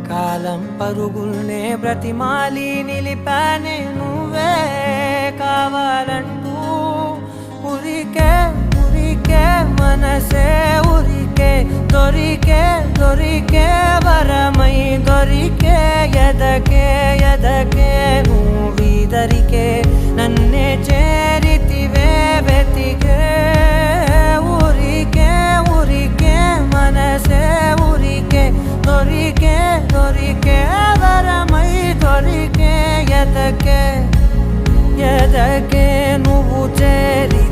కాలం పరుగుల్నే బ్రతిమాలి నిలిపానే నువ్వే కావాలంటూ ఉరికే ఉరికే మనసే ఉరికే దొరికే దొరికే వరమై దొరికే ఎదకే ఎదకే నువ్విదరికే నన్నే చేరితివే వెతికే ఊరికే ఊరికే మనసే ఊరికే దొరికే దొరికే వరమై దొరికే ఎదకే ఎదకే నువ్వు చేరి